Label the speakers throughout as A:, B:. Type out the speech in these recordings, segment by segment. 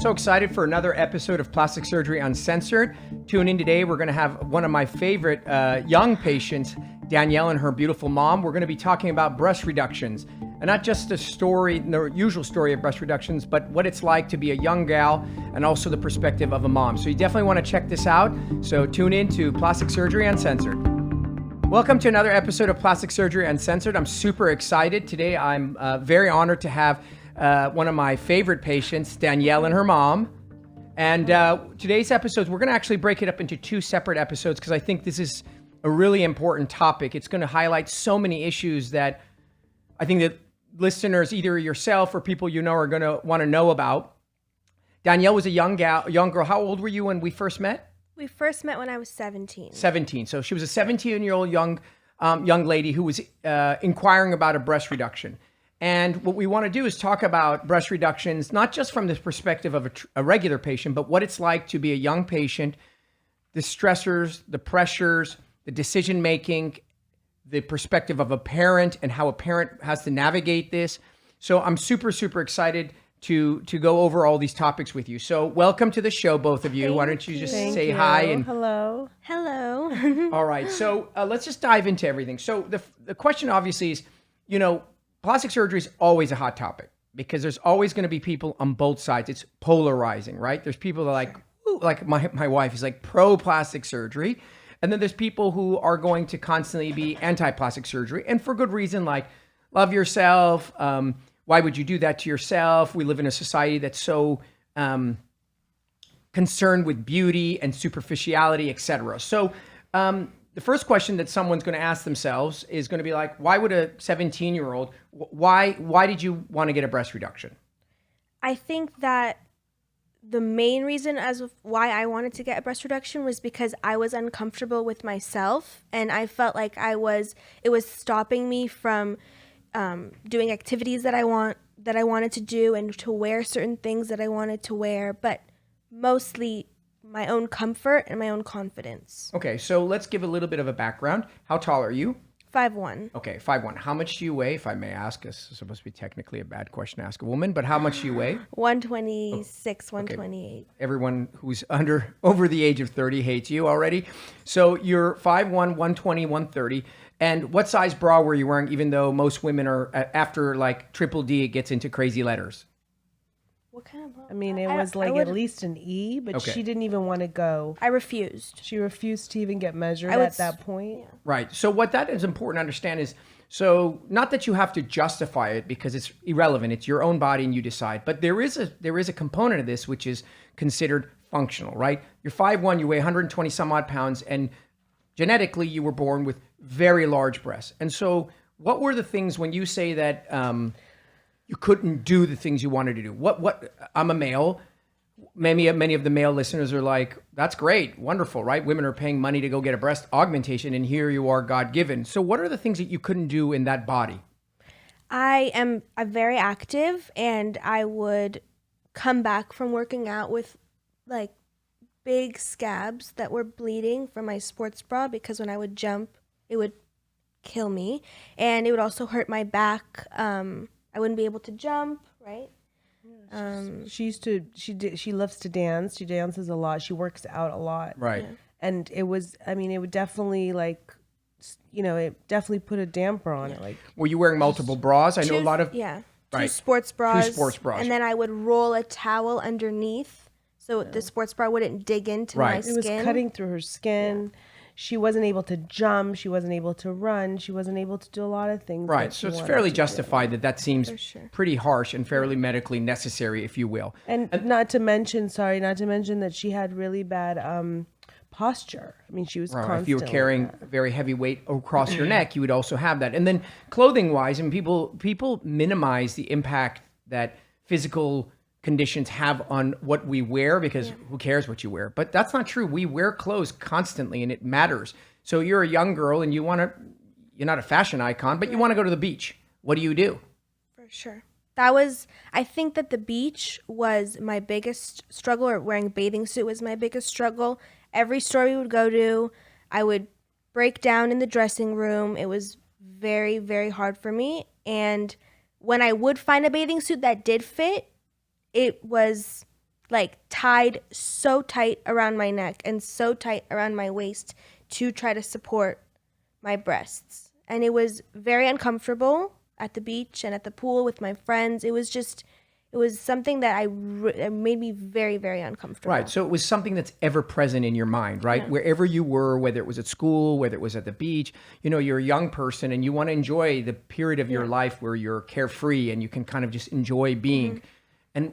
A: So excited for another episode of Plastic Surgery Uncensored. Tune in today. We're going to have one of my favorite young patients, Danielle, and her beautiful mom. We're going to be talking about breast reductions. And not just the story, the usual story of breast reductions, but what it's like to be a young gal and also the perspective of a mom. So you definitely want to check this out. So tune in to Plastic Surgery Uncensored. Welcome to another episode of Plastic Surgery Uncensored. I'm super excited. Today I'm very honored to have one of my favorite patients, Danielle, and her mom. And today's episodes, we're going to actually break it up into two separate episodes because I think this is a really important topic. It's going to highlight so many issues that I think that listeners, either yourself or people you know, are going to want to know about. Danielle was a young girl. How old were you when we first met?
B: We first met when I was 17.
A: 17. So she was a 17-year-old young lady who was inquiring about a breast reduction. And what we want to do is talk about breast reductions, not just from the perspective of a regular patient, but what it's like to be a young patient, the stressors, the pressures, the decision-making, the perspective of a parent and how a parent has to navigate this. So I'm super, super excited to go over all these topics with you. So welcome to the show, both of you. Why don't you just say hi? And
C: hello.
A: All right. So let's just dive into everything. So the question obviously is, plastic surgery is always a hot topic because there's always going to be people on both sides. It's polarizing, right? There's people that are like, ooh, like my wife is like pro plastic surgery. And then there's people who are going to constantly be anti-plastic surgery, and for good reason, like love yourself. Why would you do that to yourself? We live in a society that's so concerned with beauty and superficiality, etc. So the first question that someone's going to ask themselves is going to be like, why would a 17-year-old, why did you want to get a breast reduction?
B: I think that the main reason as of why I wanted to get a breast reduction was because I was uncomfortable with myself, and I felt like it was stopping me from doing activities that I wanted to do and to wear certain things that I wanted to wear, but mostly my own comfort and my own confidence.
A: Okay, so let's give a little bit of a background. How tall are you?
B: 5'1".
A: Okay, 5'1". How much do you weigh, if I may ask? This is supposed to be technically a bad question to ask a woman, but how much do you weigh?
B: 126, 128.
A: Okay. Everyone who's over the age of 30 hates you already. So you're 5'1", 120, 130. And what size bra were you wearing, even though most women are, after like triple D, it gets into crazy letters?
B: What kind of bra?
C: I mean, it was at least an E, but she didn't even want to go.
B: I refused.
C: She refused to even get measured at that point.
B: Yeah.
A: Right. So what that is important to understand is, so not that you have to justify it because it's irrelevant. It's your own body and you decide. But there is a component of this which is considered functional, right? You're 5'1", you weigh 120 some odd pounds, and genetically you were born with very large breasts. And so what were the things when you say that you couldn't do the things you wanted to do? What I'm a male. Many of the male listeners are like, that's great, wonderful, right? Women are paying money to go get a breast augmentation, and here you are, God-given. So what are the things that you couldn't do in that body?
B: I am very active, and I would come back from working out with like big scabs that were bleeding from my sports bra because when I would jump, it would kill me, and it would also hurt my back. I wouldn't be able to jump, right?
C: She loves to dance. She dances a lot. She works out a lot.
A: Right.
B: Yeah.
C: And it would definitely it definitely put a damper on it. Like,
A: were you wearing multiple bras? I know a lot of...
B: Yeah.
A: Right.
B: Two sports bras.
A: And
B: then I would roll a towel underneath so the sports bra wouldn't dig into my skin.
C: It was cutting through her skin. Yeah. She wasn't able to jump. She wasn't able to run. She wasn't able to do a lot of things.
A: Right. So it's fairly justified that seems pretty harsh and fairly medically necessary, if you will.
C: And not to mention that she had really bad posture. I mean, she was constantly...
A: If you were carrying a very heavy weight across your neck, you would also have that. And then clothing-wise, and people minimize the impact that physical conditions have on what we wear because who cares what you wear? But that's not true. We wear clothes constantly and it matters. So you're a young girl and you're not a fashion icon, but you want to go to the beach. What do you do?
B: For sure. I think that the beach was my biggest struggle, or wearing a bathing suit was my biggest struggle. Every store we would go to, I would break down in the dressing room. It was very, very hard for me. And when I would find a bathing suit that did fit, it was like tied so tight around my neck and so tight around my waist to try to support my breasts. And it was very uncomfortable at the beach and at the pool with my friends. It was something that it made me very, very uncomfortable.
A: Right. So it was something that's ever present in your mind, right?
B: Yeah.
A: Wherever you were, whether it was at school, whether it was at the beach, you're a young person and you want to enjoy the period of your life where you're carefree and you can kind of just enjoy being. And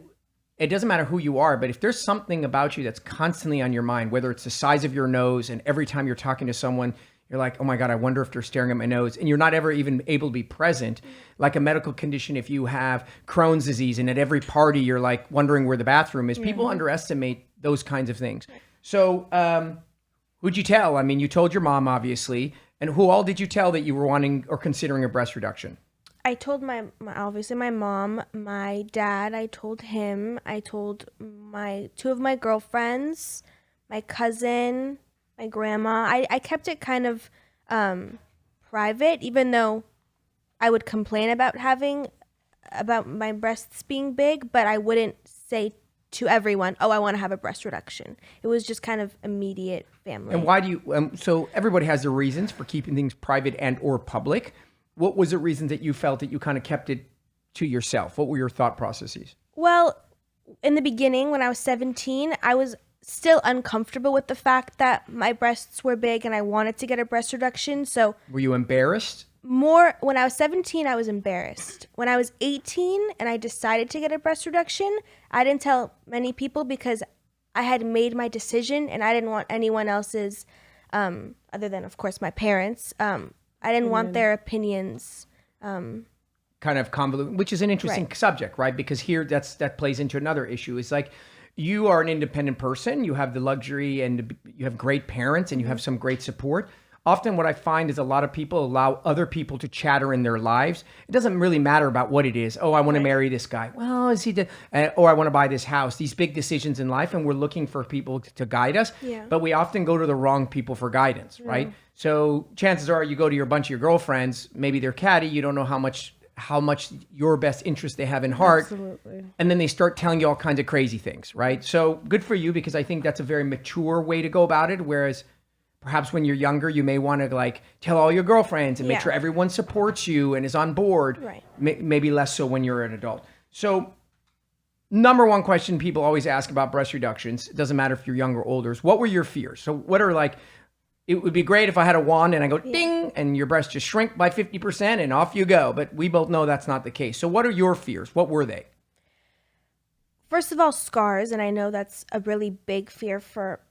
A: it doesn't matter who you are, but if there's something about you that's constantly on your mind, whether it's the size of your nose and every time you're talking to someone, you're like, oh my God, I wonder if they're staring at my nose. And you're not ever even able to be present. Like a medical condition, if you have Crohn's disease and at every party, you're like wondering where the bathroom is. People underestimate those kinds of things. So who'd you tell? I mean, you told your mom, obviously. And who all did you tell that you were wanting or considering a breast reduction?
B: I told obviously my mom, my dad, I told him, I told two of my girlfriends, my cousin, my grandma. I kept it kind of private, even though I would complain about my breasts being big, but I wouldn't say to everyone, oh, I want to have a breast reduction. It was just kind of immediate family.
A: And why do you, so everybody has their reasons for keeping things private and or public. What was the reason that you felt that you kind of kept it to yourself? What were your thought processes?
B: Well, in the beginning, when I was 17, I was still uncomfortable with the fact that my breasts were big and I wanted to get a breast reduction. So
A: were you embarrassed?
B: When I was 17, I was embarrassed. When I was 18 and I decided to get a breast reduction, I didn't tell many people because I had made my decision and I didn't want anyone else's, other than, of course, my parents. I didn't want their opinions.
A: Kind of convoluted, which is an interesting subject, right? Because here that plays into another issue. It's like you are an independent person. You have the luxury and you have great parents and you have some great support. Often what I find is a lot of people allow other people to chatter in their lives. It doesn't really matter about what it is. Oh, I want to marry this guy. Well, is he or I want to buy this house. These big decisions in life, and we're looking for people to guide us. Yeah. But we often go to the wrong people for guidance, right? So chances are you go to your bunch of your girlfriends, maybe they're catty, you don't know how much your best interest they have in heart.
C: Absolutely.
A: And then they start telling you all kinds of crazy things, right? So good for you, because I think that's a very mature way to go about it. Whereas perhaps when you're younger, you may want to like tell all your girlfriends and make sure everyone supports you and is on board.
B: Right. Maybe
A: less so when you're an adult. So number one question people always ask about breast reductions, it doesn't matter if you're young or older, is what were your fears? So what are like, it would be great if I had a wand and I go ding and your breasts just shrink by 50% and off you go. But we both know that's not the case. So what are your fears? What were they?
B: First of all, scars. And I know that's a really big fear for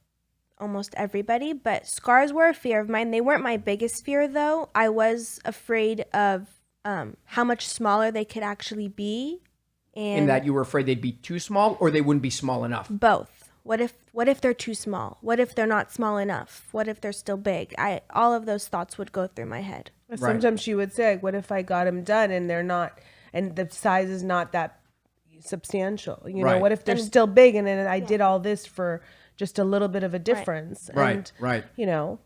B: almost everybody, but scars were a fear of mine. They weren't my biggest fear though. I was afraid of how much smaller they could actually be. And
A: in that you were afraid they'd be too small or they wouldn't be small enough?
B: Both. What if they're too small? What if they're not small enough? What if they're still big? All of those thoughts would go through my head.
C: Sometimes she would say, what if I got them done and they're not, and the size is not that substantial? You know, what if they're still big and then I did all this for just a little bit of a difference?
A: Right.
C: You know,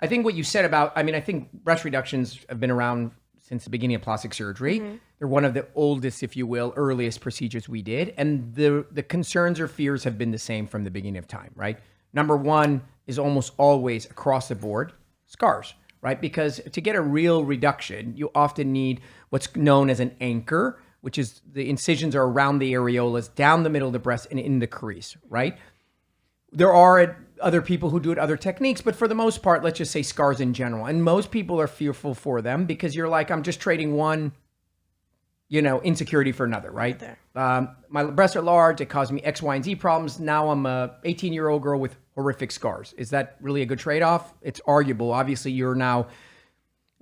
A: I think what you said about, I think breast reductions have been around since the beginning of plastic surgery. Mm-hmm. They're one of the oldest, if you will, earliest procedures we did. And the concerns or fears have been the same from the beginning of time, right? Number one is almost always across the board, scars, right? Because to get a real reduction, you often need what's known as an anchor, which is the incisions are around the areolas, down the middle of the breast and in the crease, right? There are other people who do it, other techniques, but for the most part, let's just say scars in general. And most people are fearful for them because you're like, I'm just trading one, insecurity for another, right? My breasts are large. It caused me X, Y, and Z problems. Now I'm a 18-year-old girl with horrific scars. Is that really a good trade-off? It's arguable. Obviously, you're now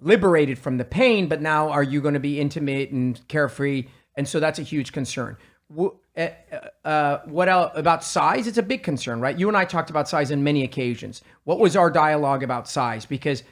A: liberated from the pain, but now are you going to be intimate and carefree? And so that's a huge concern. What else about size? It's a big concern, right? You and I talked about size on many occasions. What was our dialogue about size? Because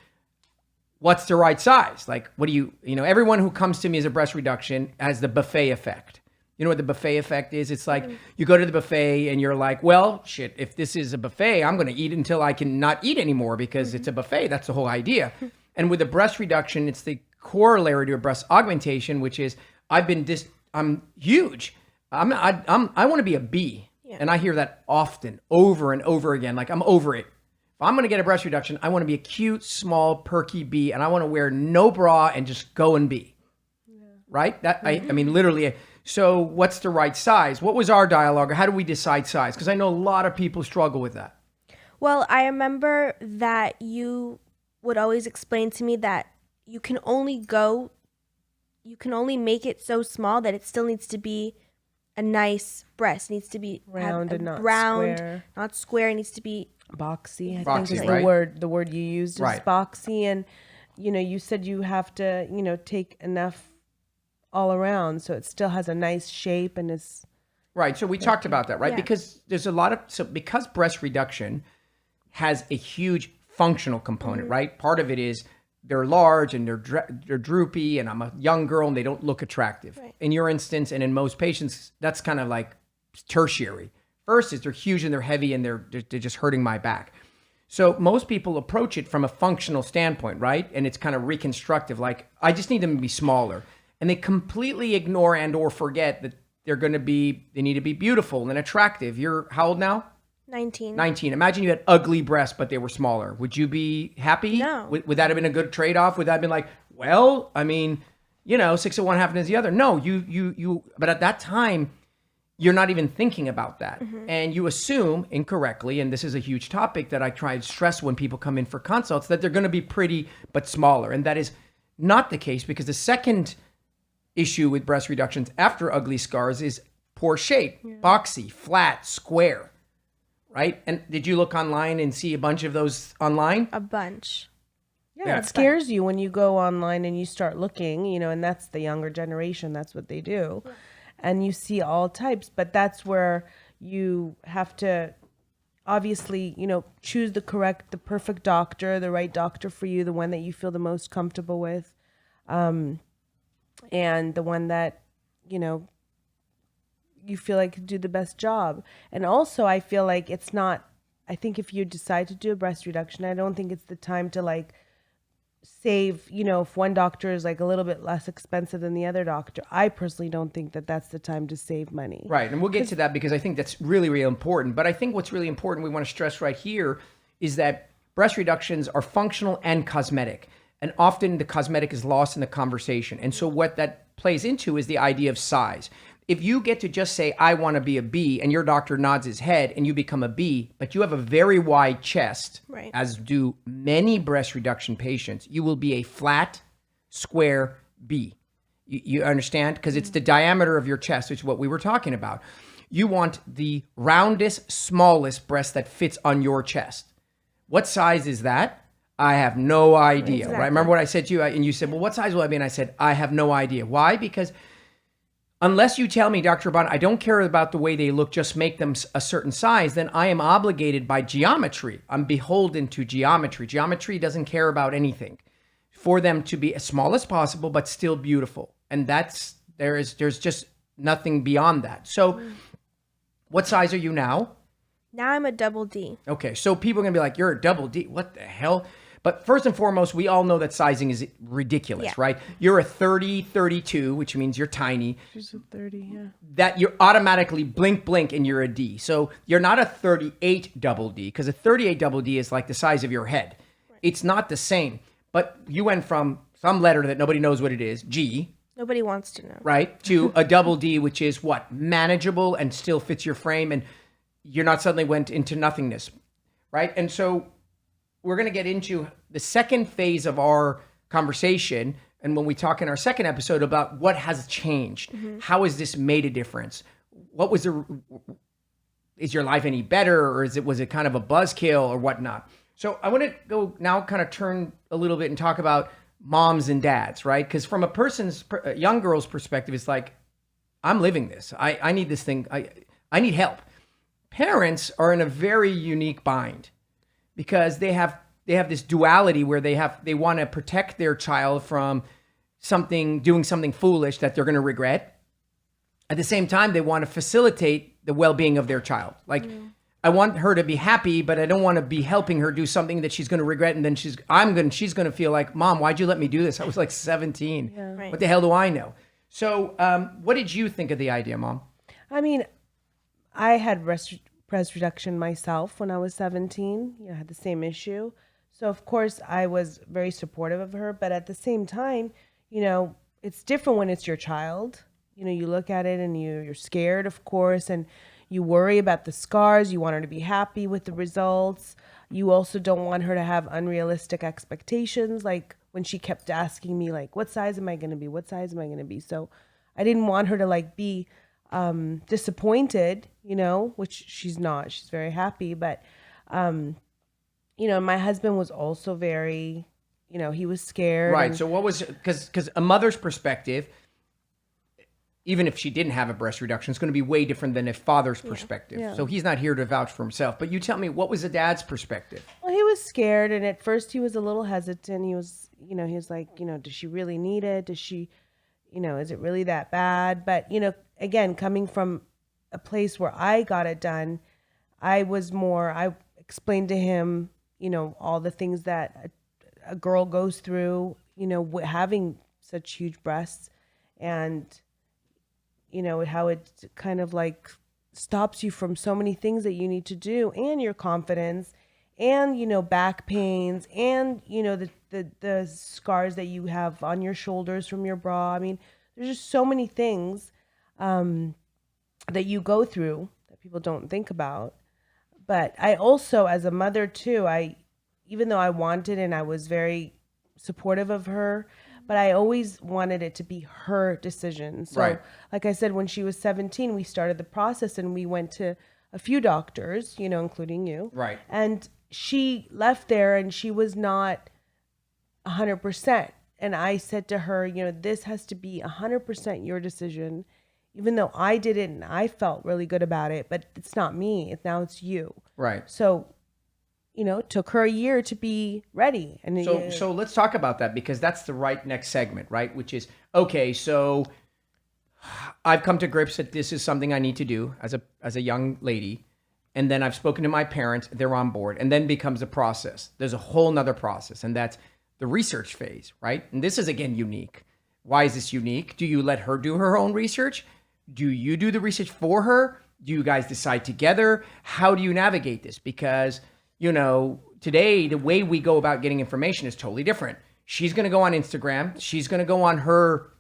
A: what's the right size? Like, what do you everyone who comes to me as a breast reduction has the buffet effect. You know what the buffet effect is? It's like you go to the buffet and you're like, well, shit, if this is a buffet, I'm going to eat until I can not eat anymore because it's a buffet. That's the whole idea. And with a breast reduction, it's the corollary to a breast augmentation, which is I'm huge. I want to be a B.
B: Yeah.
A: And I hear that often, over and over again. Like, I'm over it. If I'm going to get a breast reduction, I want to be a cute, small, perky bee, and I want to wear no bra and just go and be. Right? That I mean, literally. So what's the right size? What was our dialogue? How do we decide size? Because I know a lot of people struggle with that.
B: Well, I remember that you would always explain to me that you can only make it so small that it still needs to be a nice breast. It needs to be
C: Round and not
B: round,
C: square.
B: not square. It needs to be
C: Boxy, I
A: Boxy,
C: think is
A: right?
C: the word you used is
A: Right.
C: boxy. And, you said you have to, take enough all around so it still has a nice shape and is.
A: Right. So we talked about that, right?
B: Yeah.
A: Because there's a lot of, because breast reduction has a huge functional component, right? Part of it is they're large and they're droopy, and I'm a young girl and they don't look attractive.
B: Right.
A: In your instance, and in most patients, that's kind of like tertiary. First is they're huge and they're heavy and they're just hurting my back. So most people approach it from a functional standpoint, right? And it's kind of reconstructive, like, I just need them to be smaller. And they completely ignore and or forget that they need to be beautiful and attractive. You're how old now?
B: 19.
A: 19. Imagine you had ugly breasts, but they were smaller. Would you be happy?
B: No.
A: Would that have been a good trade-off? Would that have been like, well, I mean, 6 of one, half of the other? No, but at that time, you're not even thinking about that. And you assume incorrectly, and this is a huge topic that I try to stress when people come in for consults, that they're going to be pretty but smaller. And that is not the case, because the second issue with breast reductions after ugly scars is poor shape, boxy, flat, square, right? And did you look online and see a bunch of those online?
B: A bunch.
C: Yeah, it scares you when you go online and you start looking, and that's the younger generation. That's what they do. And you see all types, but that's where you have to obviously, choose the perfect doctor, the right doctor for you, the one that you feel the most comfortable with. And the one that, you feel like could do the best job. And also I feel like I think if you decide to do a breast reduction, I don't think it's the time to save, if one doctor is a little bit less expensive than the other doctor. I personally don't think that that's the time to save money.
A: Right. And we'll get to that because I think that's really, really important. But I think what's really important, we want to stress right here, is that breast reductions are functional and cosmetic. And often the cosmetic is lost in the conversation. And so what that plays into is the idea of size. If you get to just say, I want to be a B, and your doctor nods his head and you become a B, but you have a very wide chest,
B: Right.
A: as do many breast reduction patients, you will be a flat, square B. You understand? Because it's the diameter of your chest, which is what we were talking about. You want the roundest, smallest breast that fits on your chest. What size is that? I have no idea,
B: Exactly.
A: right? Remember what I said to you? And you said, well, what size will I be? And I said, I have no idea. Why? Because unless you tell me, Dr. Bond, I don't care about the way they look, just make them a certain size, then I am obligated by geometry. I'm beholden to geometry. Geometry doesn't care about anything. For them to be as small as possible, but still beautiful. And there's just nothing beyond that. So what size are you now?
B: Now I'm a double D.
A: Okay, so people are going to be like, you're a double D. What the hell? But first and foremost, we all know that sizing is ridiculous,
B: Yeah.
A: right? You're a 30, 32, which means you're tiny.
C: She's a 30, yeah.
A: That you're automatically blink, and you're a D. So you're not a 38 double D, because a 38 double D is like the size of your head. Right. It's not the same. But you went from some letter that nobody knows what it is, G,
B: Nobody wants to know.
A: right, to a double D, which is what? Manageable and still fits your frame, and you're not suddenly went into nothingness, right? And so we're going to get into the second phase of our conversation. And when we talk in our second episode about what has changed, how has this made a difference? Is your life any better, or was it kind of a buzzkill or whatnot? So I want to go now kind of turn a little bit and talk about moms and dads, right? Because from a young girl's perspective, it's like, I'm living this. I need this thing. I need help. Parents are in a very unique bind because they have this duality where they want to protect their child from doing something foolish that they're going to regret. At the same time, they want to facilitate the well-being of their child. Like, I want her to be happy, but I don't want to be helping her do something that she's going to regret. And then she's going to feel like, Mom, why'd you let me do this? I was like 17.
C: Yeah.
B: Right.
A: What the hell do I know? So what did you think of the idea, Mom?
C: I mean, I had breast reduction myself when I was 17. I had the same issue. So of course I was very supportive of her, but at the same time, it's different when it's your child. You look at it and you're scared, of course, and you worry about the scars. You want her to be happy with the results. You also don't want her to have unrealistic expectations. Like when she kept asking me, like, what size am I going to be? What size am I going to be? So I didn't want her to like be disappointed, which she's not. She's very happy. But, my husband was also very, he was scared.
A: Right. So what was, because a mother's perspective, even if she didn't have a breast reduction, it's going to be way different than a father's perspective. Yeah. So he's not here to vouch for himself. But you tell me, what was the dad's perspective?
C: Well, he was scared. And at first he was a little hesitant. He was, he was like, does she really need it? Does she, is it really that bad? But, again, coming from a place where I got it done, I explained to him, all the things that a girl goes through, having such huge breasts, and, how it kind of like stops you from so many things that you need to do, and your confidence, and, back pains, and, the scars that you have on your shoulders from your bra. I mean, there's just so many things that you go through that people don't think about. But I also, as a mother too, even though I wanted and I was very supportive of her, but I always wanted it to be her decision. So, right. Like I said, when she was 17, we started the process and we went to a few doctors, including you.
A: Right.
C: And she left there and she was not 100%. And I said to her, this has to be 100% your decision, even though I did it and I felt really good about it, but it's not me. Now it's you.
A: Right.
C: So, it took her a year to be ready. And
A: so let's talk about that, because that's the right next segment, right? Which is, okay, so I've come to grips that this is something I need to do as a young lady. And then I've spoken to my parents, they're on board, and then becomes a process. There's a whole nother process, and that's the research phase, right? And this is, again, unique. Why is this unique? Do you let her do her own research? Do you do the research for her? Do you guys decide together? How do you navigate this? Because, today, the way we go about getting information is totally different. She's going to go on Instagram. She's going to go on her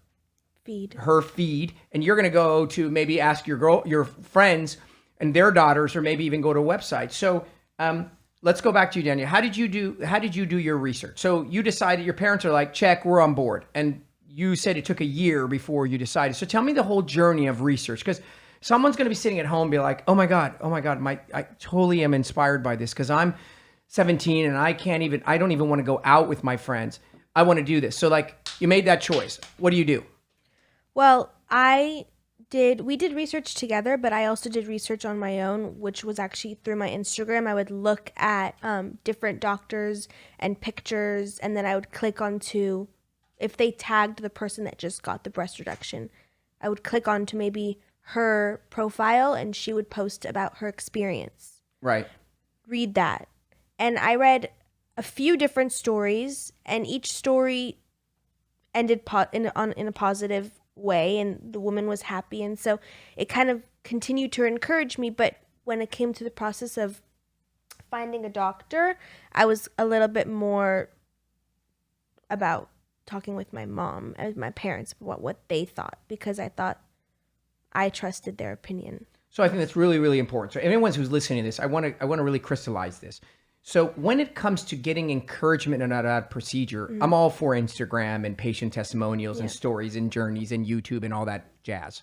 A: feed, and you're going to go to maybe ask your friends and their daughters, or maybe even go to a website. So let's go back to you, Danielle. How did you do your research? So you decided, your parents are like, check, we're on board. And you said it took a year before you decided. So tell me the whole journey of research, because someone's going to be sitting at home and be like, oh my God, I totally am inspired by this, because I'm 17 and I don't even want to go out with my friends. I want to do this. So like, you made that choice. What do you do?
B: Well, we did research together, but I also did research on my own, which was actually through my Instagram. I would look at different doctors and pictures, and then I would click onto, if they tagged the person that just got the breast reduction, I would click onto maybe her profile and she would post about her experience.
A: Right.
B: Read that. And I read a few different stories, and each story ended in a positive way, and the woman was happy, and so it kind of continued to encourage me. But when it came to the process of finding a doctor, I was a little bit more about talking with my mom and my parents about what they thought, because I thought I trusted their opinion.
A: So I think that's really, really important. So anyone who's listening to this, I want to really crystallize this. So when it comes to getting encouragement in that procedure, I'm all for Instagram and patient testimonials and stories and journeys and YouTube and all that jazz.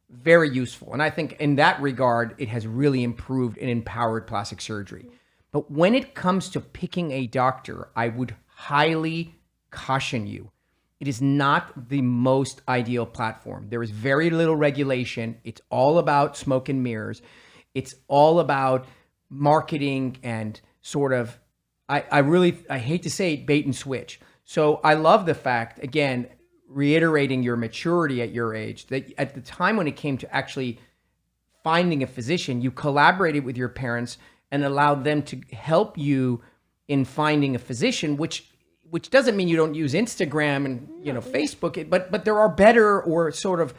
A: Very useful. And I think in that regard, it has really improved and empowered plastic surgery. But when it comes to picking a doctor, I would highly caution you. It is not the most ideal platform. There is very little regulation. It's all about smoke and mirrors. It's all about marketing and sort of, I hate to say it, bait and switch. So I love the fact, again, reiterating your maturity at your age, that at the time when it came to actually finding a physician, you collaborated with your parents and allowed them to help you in finding a physician, which doesn't mean you don't use Instagram and Facebook, but there are better or sort of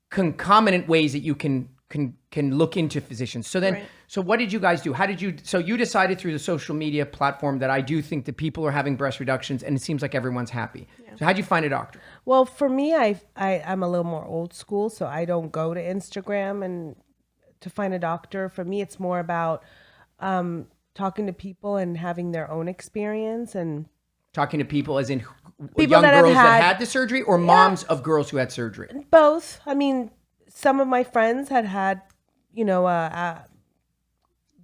A: concomitant ways that you can can look into physicians. So then,
B: Right.
A: so what did you guys do? How did you, so you decided through the social media platform that I do think that people are having breast reductions and it seems like everyone's happy. So how'd you find a doctor?
C: Well, for me, I'm a little more old school, so I don't go to Instagram and to find a doctor. For me, it's more about talking to people and having their own experience and
A: Talking to people as in
C: People
A: young
C: that have
A: girls that
C: had-
A: had the surgery or moms of girls who had surgery?
C: both. I mean, some of my friends had,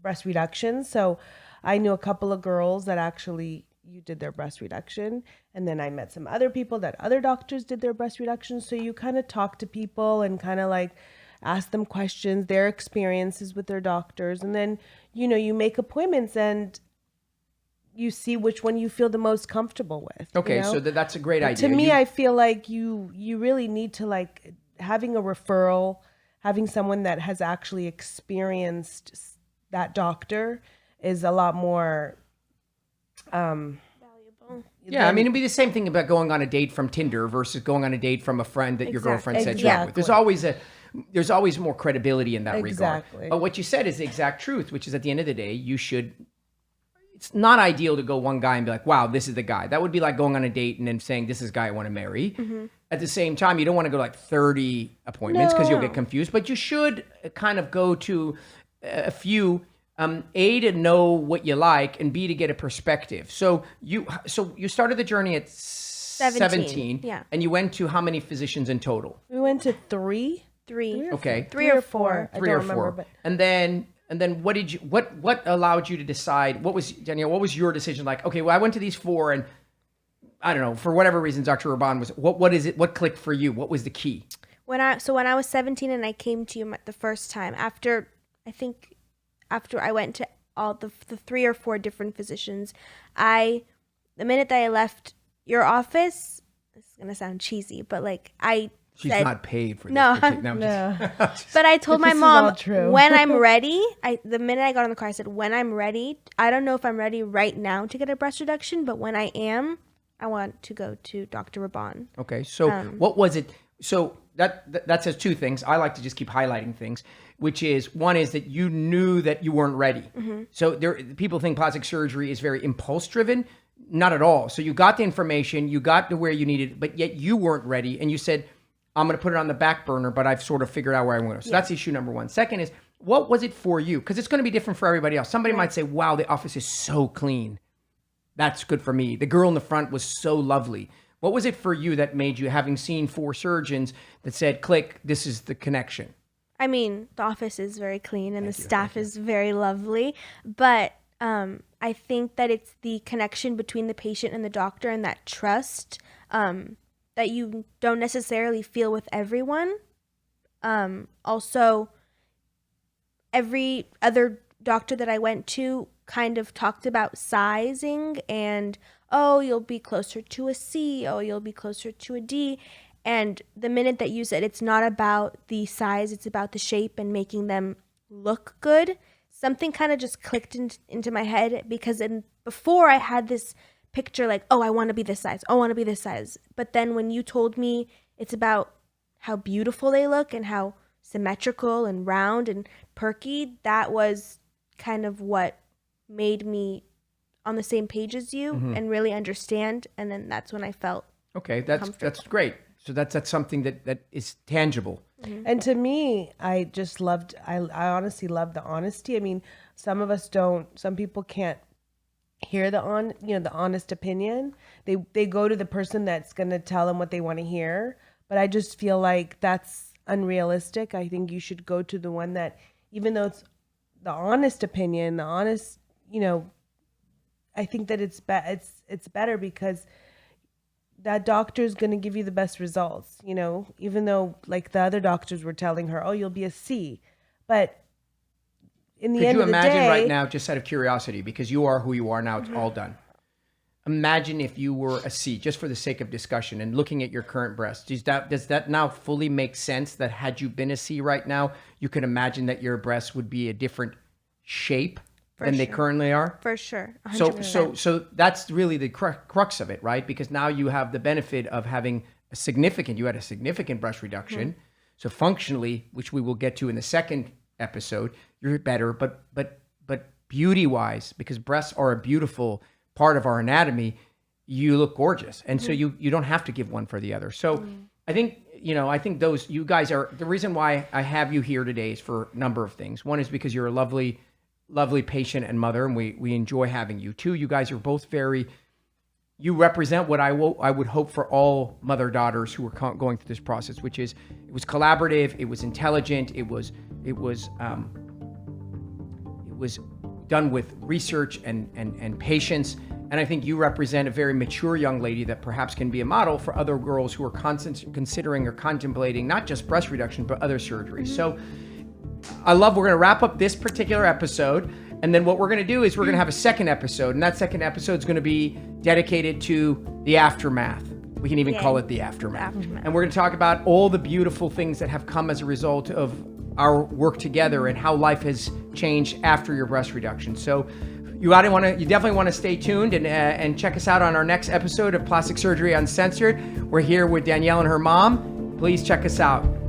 C: breast reduction. So I knew a couple of girls that actually did their breast reduction. And then I met some other people that other doctors did their breast reduction. So you kind of talk to people and kind of like ask them questions, their experiences with their doctors. And then, you make appointments and you see which one you feel the most comfortable with.
A: Okay, so that's a great idea.
C: To me, I feel like you really need to like having a referral, having someone that has actually experienced that doctor is a lot more
B: Valuable.
A: Yeah, I mean, it'd be the same thing about going on a date from Tinder versus going on a date from a friend that your girlfriend set you up with. There's always more credibility in that regard.
C: Exactly.
A: But what you said is the exact truth, which is at the end of the day, it's not ideal to go one guy and be like, wow, this is the guy. That would be like going on a date and then saying, this is the guy I want to marry. Mm-hmm. At the same time, you don't want to go like 30 appointments because you'll get confused, but you should kind of go to a few, A, to know what you like, and B, to get a perspective. So you started the journey at 17,
B: yeah.
A: And you went to how many physicians in total?
C: We went to three.
A: Okay.
B: Three or four.
C: I
A: Three
C: don't
A: or
C: remember,
A: four.
C: but
A: And then what allowed you to decide, Danielle, what was your decision like? Okay, well, I went to these four and I don't know, for whatever reason, Dr. Raban what clicked for you? What was the key?
B: When I was 17 and I came to you the first time, after I went to all the 3 or 4 different physicians, the minute that I left your office, this is gonna sound cheesy, but like
A: She's
B: said,
A: not paid for this.
B: No. But I told my
C: This is
B: mom,
C: all true.
B: when I'm ready, the minute I got in the car, I said, when I'm ready, I don't know if I'm ready right now to get a breast reduction, but when I am, I want to go to Dr. Raban.
A: Okay, so what was it? So that says two things. I like to just keep highlighting things, which is, one is that you knew that you weren't ready. Mm-hmm. So people think plastic surgery is very impulse driven. Not at all. So you got the information, you got to where you needed, but yet you weren't ready. And you said, I'm going to put it on the back burner, but I've sort of figured out where I want to go. So that's issue number one. Second is, what was it for you? Because it's going to be different for everybody else. Somebody might say, wow, the office is so clean. That's good for me. The girl in the front was so lovely. What was it for you that made you, having seen 4 surgeons, that said, click, this is the connection?
B: I mean, the office is very clean and the staff is very lovely, but I think that it's the connection between the patient and the doctor and that trust that you don't necessarily feel with everyone. Also, every other doctor that I went to kind of talked about sizing and, oh, you'll be closer to a C, oh, you'll be closer to a D. And the minute that you said it's not about the size, it's about the shape and making them look good, something kind of just clicked into my head, because before I had this picture like, oh, I want to be this size. I want to be this size. But then when you told me it's about how beautiful they look and how symmetrical and round and perky, that was kind of what made me on the same page as you and really understand. And then that's when I felt
A: that's great. So that's something that is tangible.
B: Mm-hmm.
C: And to me, I honestly love the honesty. I mean, some people can't hear the honest opinion. They go to the person that's going to tell them what they want to hear. But I just feel like that's unrealistic. I think you should go to the one that, even though it's the honest opinion, the honest, I think that it's better because that doctor is going to give you the best results, even though like the other doctors were telling her, oh, you'll be a C. But in the end of the day... Could you imagine
A: right now, just out of curiosity, because you are who you are now, it's all done. Imagine if you were a C, just for the sake of discussion, and looking at your current breast. Does that now fully make sense that had you been a C right now, you could imagine that your breasts would be a different shape than they currently are?
B: For sure. 100%.
A: So that's really the crux of it, right? Because now you have the benefit of having a significant breast reduction. So functionally, which we will get to in the second episode, you're better, but beauty-wise, because breasts are a beautiful part of our anatomy, you look gorgeous. And so you don't have to give one for the other. So I think, those, you guys are, the reason why I have you here today is for a number of things. One is because you're a lovely, lovely patient and mother, and we enjoy having you. Two, you guys are both you represent what I would hope for all mother-daughters who are going through this process, which is, it was collaborative, it was intelligent, it was done with research and patience. And I think you represent a very mature young lady that perhaps can be a model for other girls who are considering or contemplating not just breast reduction, but other surgeries. So we're going to wrap up this particular episode. And then what we're going to do is we're going to have a second episode. And that second episode is going to be dedicated to the aftermath. We can even call it the aftermath. And we're going to talk about all the beautiful things that have come as a result of our work together and how life has changed after your breast reduction. So you definitely want to stay tuned and check us out on our next episode of Plastic Surgery Uncensored. We're here with Danielle and her mom. Please check us out.